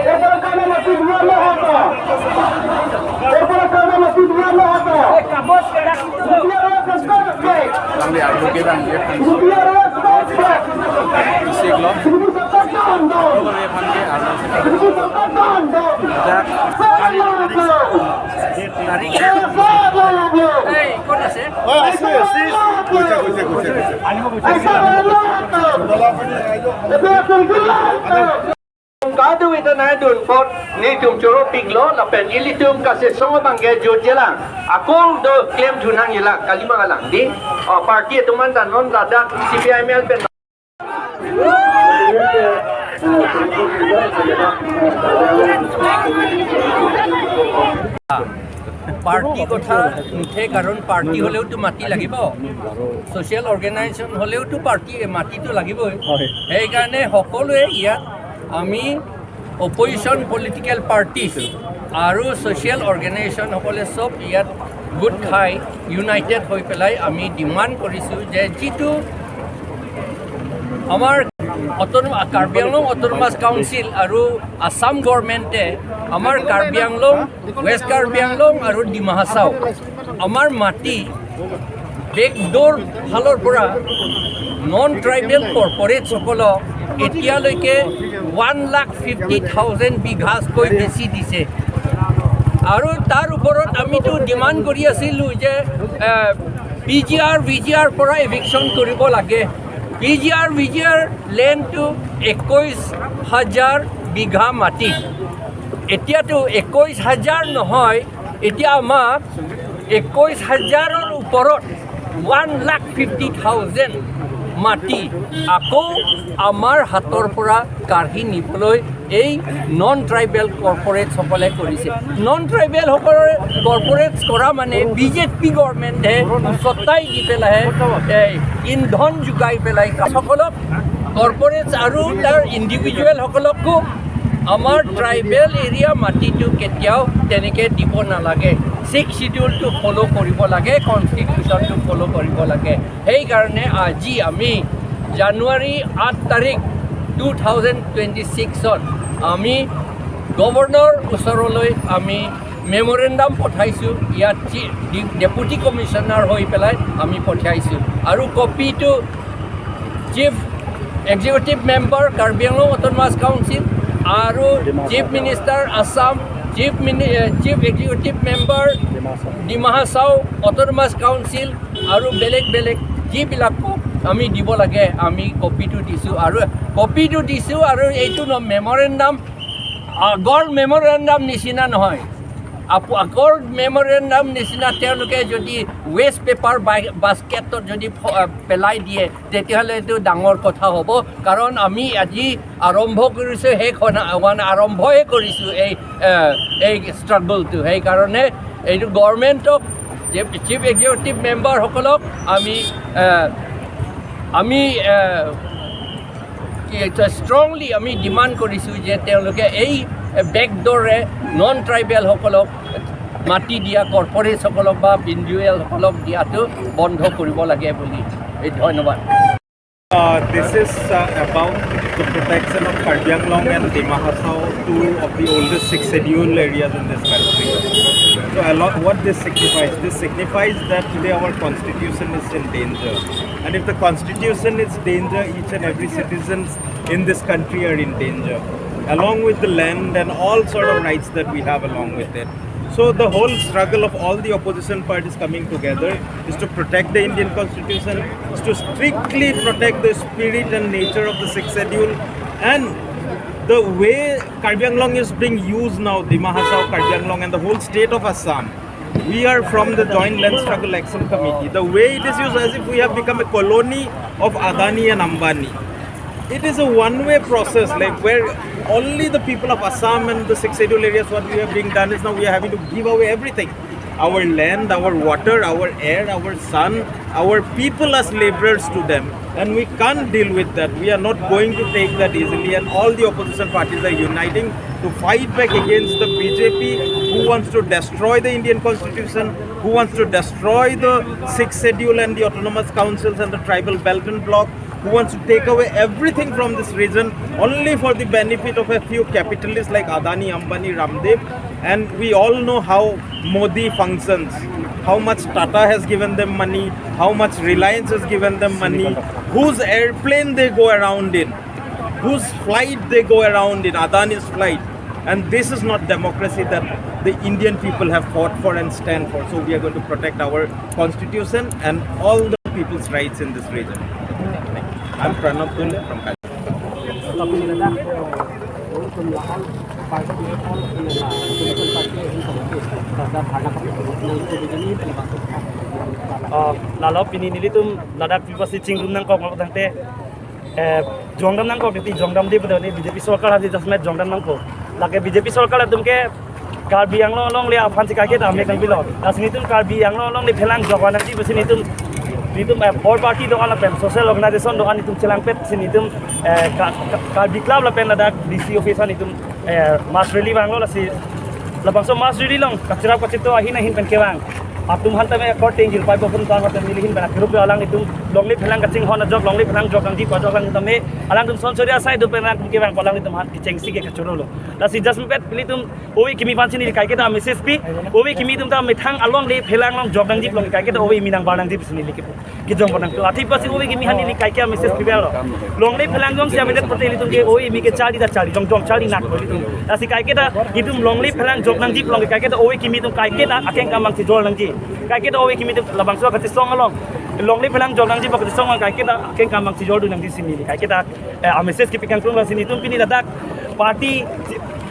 এরপরে কানা মাটি দিয়ে হতো এরপরে কানা মাটি দিয়ে হতো Nanti aku kira dia kan isi lo. Kalau dia panggil ada tarik. Hey, kau dah sih? Oh, asyik. Kado itu na dun pot ni tum curo piglo la pen ili tum kasi songo bangge jojelang akong do claim junang ila kalima alang di party itu man dan non dadak CPIML pen party কথা নুঠে কাৰণ party হ'লেওতো মাটি লাগিব social organisation হ'লেওতো party মাটিটো লাগিবই সেইকাৰণে সকলোৱে ইয়াত আমি অপজিশ্যন পলিটিকেল পাৰ্টিজ আৰু ছ'চিয়েল অৰ্গেনাইজেশ্যনসকলে চব ইয়াত গোট খাই ইউনাইটেড হৈ পেলাই আমি ডিমাণ্ড কৰিছোঁ যে যিটো আমাৰ কাৰ্বি আংলং অট'নমাছ কাউন্সিল আৰু আছাম গভৰ্ণমেণ্টে আমাৰ কাৰ্বি আংলং ৱেষ্ট কাৰ্বি আংলং আৰু ডিমা হাছাও আমাৰ মাটি বেকডোৰ ফালৰ পৰা নন ট্ৰাইবেল কৰ্পৰেটসকলক এতিয়ালৈকে 1,50,000 বিঘাতকৈ বেছি দিছে আৰু তাৰ ওপৰত আমিতো ডিমাণ্ড কৰি আছিলোঁ যে PGR পৰা এভিকশ্যন কৰিব লাগে PGR লেণ্ডটো 21,000 বিঘা মাটি এতিয়াতো 21,000 নহয় এতিয়া আমাক 21,000ৰ ওপৰত 1,50,000 মাটি আকৌ আমাৰ হাতৰ পৰা কাঢ়ি নিবলৈ এই নন ট্ৰাইবেল কৰ্পৰেটসকলে কৰিছে নন ট্ৰাইবেলসকলে কৰ্পৰেটছ কৰা মানে বিজেপি গভৰ্ণমেণ্টে সত্তাই দি পেলাই ইন্ধন যোগাই পেলাই সকলক কৰ্পৰেটছ আৰু তাৰ ইণ্ডিভিজুৱেলসকলকো আমাৰ ট্ৰাইবেল এৰিয়া মাটিটো কেতিয়াও তেনেকৈ দিব নালাগে 6 শিডিউলটো ফ'ল' কৰিব লাগে কনষ্টিটিউশ্যনটো ফ'ল' কৰিব লাগে সেইকাৰণে আজি আমি জানুৱাৰী 8 তাৰিখ 2026ত আমি গভৰ্ণৰ ওচৰলৈ আমি মেমৰেণ্ডাম পঠাইছোঁ ইয়াত ডেপুটি কমিশ্যনাৰ হৈ পেলাই আমি পঠিয়াইছোঁ আৰু কপিটো chief executive member Karbi Anglong autonomous council আৰু chief minister Assam chief executive member Dima Hasao autonomous council আৰু বেলেগ যিবিলাকক আমি দিব লাগে আমি কপিটো দিছোঁ আৰু এইটো মেমৰেণ্ডাম আগৰ মেমৰেণ্ডাম নিচিনা নহয় আগৰ মেমৰেণ্ডাম নিচিনা তেওঁলোকে যদি ৱেষ্ট পেপাৰ বাস্কেটত যদি পেলাই দিয়ে তেতিয়াহ'লে এইটো ডাঙৰ কথা হ'ব কাৰণ আমি আজি আৰম্ভ কৰিছোঁ আৰম্ভহে কৰিছোঁ এই ষ্ট্ৰাগলটো সেইকাৰণে এইটো গভৰ্ণমেণ্টক চিফ এক্সিকিউটিভ মেম্বাৰসকলক আমি ষ্ট্ৰংলি আমি ডিমাণ্ড কৰিছোঁ যে তেওঁলোকে এই বেকডোৰে নন ট্ৰাইবেলসকলক মাটি দিয়া কৰ্পৰেটসকলক বা ইণ্ডিভিজুৱেলসকলক দিয়াটো বন্ধ কৰিব লাগে বুলি ধন্যবাদ This is about the protection of Karbi Anglong and Dima Hasao, two of the oldest 6 scheduled areas in this country. So what this signifies that today our constitution is in danger. And if the constitution is in danger, each and every citizen in this country are in danger, along with the land and all sort of rights that we have along with it. So the whole struggle of all the opposition parties coming together is to protect the Indian Constitution, is to strictly protect the spirit and nature of the 6th schedule, and the way Karbi Anglong is being used now, Dima Hasao, Karbi Anglong and the whole state of Assam. We are from the Joint Land Struggle Action Committee. The way it is used as if we have become a colony of Adani and Ambani. It is a one-way process, like where only the people of Assam and the 6 scheduled areas, what we are being done is now we are having to give away everything. Our land, our water, our air, our sun, our people as laborers to them. And we can't deal with that. We are not going to take that easily. And all the opposition parties are uniting to fight back against the BJP who wants to destroy the Indian Constitution, who wants to destroy the 6th schedule and the autonomous councils and the tribal belt and block, who wants to take away everything from this region only for the benefit of a few capitalists like Adani, Ambani, Ramdev. And we all know how Modi functions, how much Tata has given them money, how much Reliance has given them money, whose airplane they go around in, whose flight they go around in, Adani's flight. And this is not democracy that the Indian people have fought for and stand for. So we are going to protect our constitution and all the people's rights in this region. I'm Pranav Tunde from Lalau pini nilitum ladak pipasi cingrum nang kok ngok tangte jongdam nang kok di jongdam di pada ni BJP सरकार हाजी जसमें जongdam nang kok lage BJP सरकार तुमके Karbi yang long le afan sikake ta mek nang bilot asnitum Karbi yang long le phelang jogana di besinitum nitum all party dokan la pen social organization dokan nitum chelang pet sinitum Karbi club la pen ladak DC office nitum mas rally banglo la si labangso mas rally long kachra kachito ahin ahin pen kewang Atum hantar me according jil pai bopun tan mata milihin bana grup alang itu longli phelang kaching hona jog longli phelang jog ang di pa jog ang tame alang tum sonsoria sai do pena kum ke bang palang itu hat kiceng si ke kachoro lo la si just pet pili tum owi kimi pansin ni kai ke ta message pi owi kimi tum ta mithang along le phelang long jog ang di long kai ke ta owi minang barang di pisni likip ki jong panang to athi pasi owi kimi hani ni kai ke message pi belo longli phelang jong si amedet prote tum ke owi mi ke chali da chali jong jong chali nak boli tum la si kai ke ta itum longli phelang jog ang di long kai ke ta owi kimi tum kai ke ta akeng kamang si jol nang ji kai kita owi kimi labang so kati song along longli phelang jog nang ji bakati song kai kita ken kamang si jol du nang di sini kai kita a message ki pikang klong sini tum pini ladak party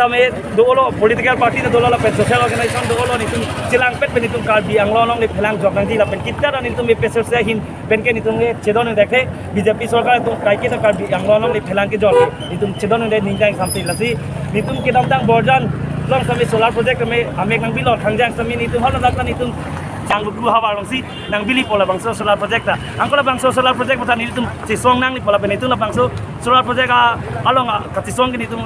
tame dolo political party na dolo la pet social organization dolo ni tum silang pet peni tum Karbi ang long ni phelang jog nang ji la pen kitta ni tum pesel se hin pen ke ni tum ne chedon dekhe BJP sarkar tum kai kita Karbi ang long ni phelang ke jol ni tum chedon ne ninjang sampai lasi ni tum ke dam dang borjan long sami solar project me amek nang bilot thangjang sami ni tum hal dak ni tum Jang guru hawa langsi nang bili pola bangso solar project ta angkola bangso solar project mata ni tum si song nang ni pola benitu la bangso solar project along ka si song ni tum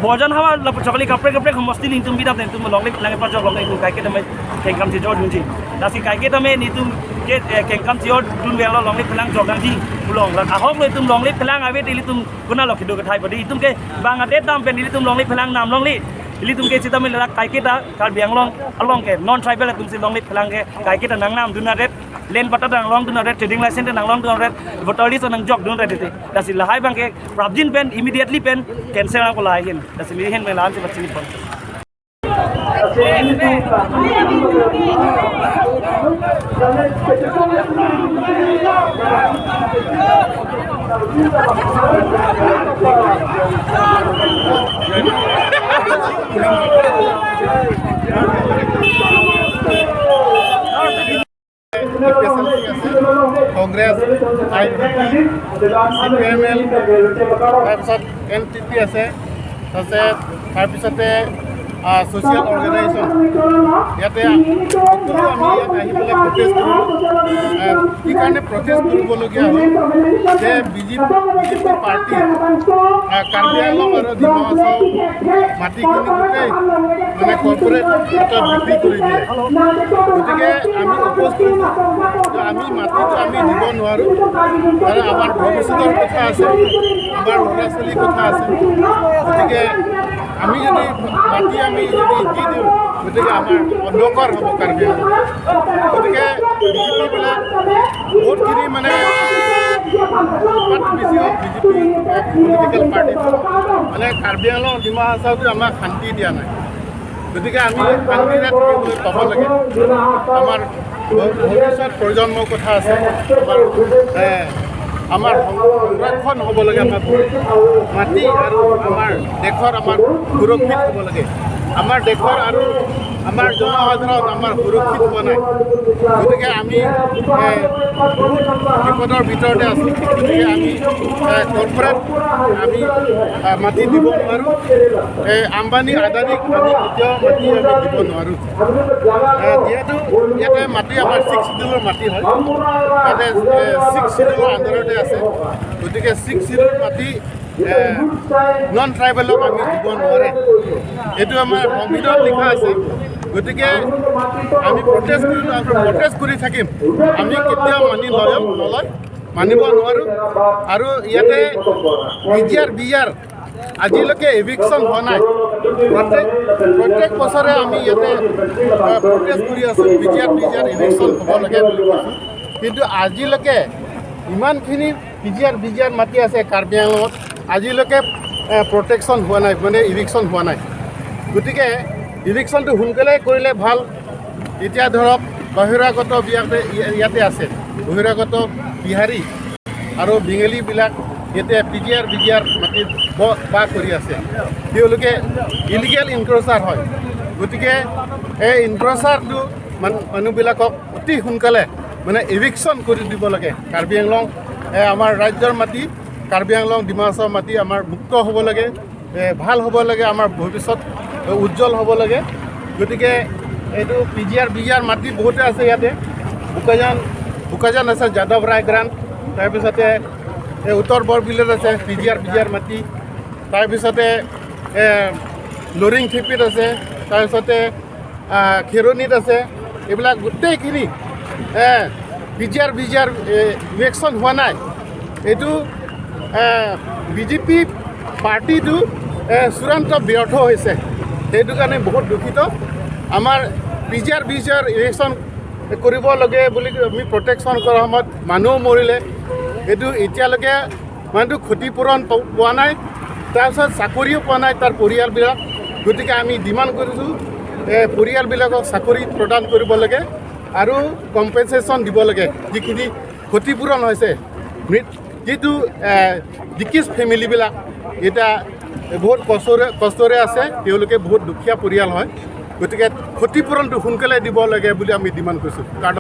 bojan hawa la chokli kapre kapre khomosti ni tum bidap tum long lang pa jog long ni kai ke tame kengkam si jod hunji dasi kai ke tame ni tum ke kengkam si jod dun bela long ni pelang jog ji ulong la ahok le tum long ni pelang awe ti tum guna lo khido ka thai bodi tum ke bangladesh dam pen ni tum long ni pelang nam long li ili tum ke sita me la kai ke ta Karbi anglong along ke non tribal tum si long ni pelang ke kai ke ta nang nam duna red len pata dang long duna red trading license nang long duna red voter list nang jog duna red te dasi lahai bang ke prabjin pen immediately pen cancel ko lai hin dasi mi hen me lan se bachini pon Congress, IPP, CPML, তাৰপিছত NTP আছে তাৰপিছতে social organization ইয়াতে সকলো আমি ইয়াত আহি পেলাই protest কৰিলোঁ কি কাৰণে প্ৰটেষ্ট কৰিবলগীয়া হ'ল যে বিজেপি পাৰ্টি কাৰ্বি আংলং আৰু ডিমা হাছাও মাটিখিনি গোটেই মানে কৰ্পৰেট বিক্ৰী কৰি দিলে গতিকে আমি অপ'জ কৰিছোঁ আমি মাটিটো আমি দিব নোৱাৰোঁ আৰু আমাৰ ভৱিষ্যতৰ কথা আছে আমাৰ ল'ৰা ছোৱালীৰ কথা আছে গতিকে আমি যদি মাটি আমি যদি দি দিওঁ গতিকে আমাৰ অন্ধকাৰ হ'ব কাৰ্বি আংলং গতিকে বিজেপিবিলাক বহুতখিনি মানে বেছি হ'ল বিজেপি পলিটিকেল পাৰ্টিটো মানে কাৰ্বি আংলং ডিমা হাছাওটো আমাক শান্তি দিয়া নাই গতিকে আমি শান্তিৰে থাকিবলৈ পাব লাগে আমাৰ ভৱিষ্যত প্ৰজন্মৰ কথা আছে আমাৰ সংৰক্ষণ হ'ব লাগে আমাৰ মাটি আৰু আমাৰ দেশৰ আমাৰ সুৰক্ষিত হ'ব লাগে আমাৰ দেশৰ আৰু আমাৰ জনসাধাৰণ আমাৰ সুৰক্ষিত হোৱা নাই গতিকে আমি বিপদৰ ভিতৰতে আছোঁ গতিকে আমি কৰ্পৰেট আমি মাটি দিব নোৱাৰোঁ আম্বানী আদানীক আমি কেতিয়াও মাটি আমি দিব নোৱাৰোঁ যিহেতু ইয়াতে মাটি আমাৰ 6 শিডিউলৰ মাটি হয় ইয়াতে 6 শিডিউলৰ আণ্ডাৰতে আছে গতিকে 6 শিডিউলৰ মাটি নন ট্ৰাইবেলক আমি দিব নোৱাৰে এইটো আমাৰ সংবিধানত লিখা আছে গতিকে আমি প্ৰটেষ্ট কৰিলোঁ আৰু প্ৰটেষ্ট কৰি থাকিম আমি কেতিয়াও মানি নলয় মানিব নোৱাৰোঁ আৰু ইয়াতে বিজিআৰ আজিলৈকে এভিকশ্যন হোৱা নাই প্ৰত্যেক বছৰে আমি ইয়াতে প্ৰটেষ্ট কৰি আছোঁ বিজিআৰ এভিকশ্যন হ'ব লাগে বুলি কৈছোঁ কিন্তু আজিলৈকে ইমানখিনি বিজিআৰ মাতি আছে কাৰ্বি আংলঙত আজিলৈকে প্ৰটেকশ্যন হোৱা নাই মানে ইভিকশ্যন হোৱা নাই গতিকে ইভিকশ্যনটো সোনকালে কৰিলে ভাল এতিয়া ধৰক বহিৰাগত ইয়াতে আছে বহিৰাগত বিহাৰী আৰু বেংগলীবিলাক ইয়াতে বিজিআৰ মাটি বা কৰি আছে তেওঁলোকে ইলিগেল ইনক্ৰচাৰ হয় গতিকে এই ইনক্ৰচাৰটো মানুহবিলাকক অতি সোনকালে মানে ইভিকশ্যন কৰি দিব লাগে কাৰ্বি আংলং আমাৰ ৰাজ্যৰ মাটি কাৰ্বি আংলং ডিমা হাছাও মাটি আমাৰ মুক্ত হ'ব লাগে ভাল হ'ব লাগে আমাৰ ভৱিষ্যত উজ্জ্বল হ'ব লাগে গতিকে এইটো বিজিআৰ মাটি বহুতে আছে ইয়াতে বোকাজান আছে যাদৱ ৰায় গ্ৰাণ্ট তাৰপিছতে উত্তৰ বৰবিলত আছে বিজিআৰ মাটি তাৰপিছতে লৰিং থিপিত আছে তাৰপিছতে খেৰণিত আছে এইবিলাক গোটেইখিনি বিজিআৰ ইলেকশ্যন হোৱা নাই এইটো বিজেপি পাৰ্টিটো চূড়ান্ত ব্যৰ্থ হৈছে সেইটো কাৰণে বহুত দুখিত আমাৰ বিজিআৰ ইলেকশ্যন কৰিব লাগে বুলি আমি প্ৰটেকশ্যন কৰাৰ সময়ত মানুহ মৰিলে এইটো এতিয়ালৈকে মানুহটো ক্ষতিপূৰণ পোৱা নাই তাৰপিছত চাকৰিও পোৱা নাই তাৰ পৰিয়ালবিলাক গতিকে আমি ডিমাণ্ড কৰিছোঁ পৰিয়ালবিলাকক চাকৰি প্ৰদান কৰিব লাগে আৰু কম্পেনচেশ্যন দিব লাগে যিখিনি ক্ষতিপূৰণ হৈছে যিটো ডিকিজ ফেমিলিবিলাক এতিয়া বহুত কষ্টৰে আছে তেওঁলোকে বহুত দুখীয়া পৰিয়াল হয় গতিকে ক্ষতিপূৰণটো সোনকালে দিব লাগে বুলি আমি ডিমাণ্ড কৰিছোঁ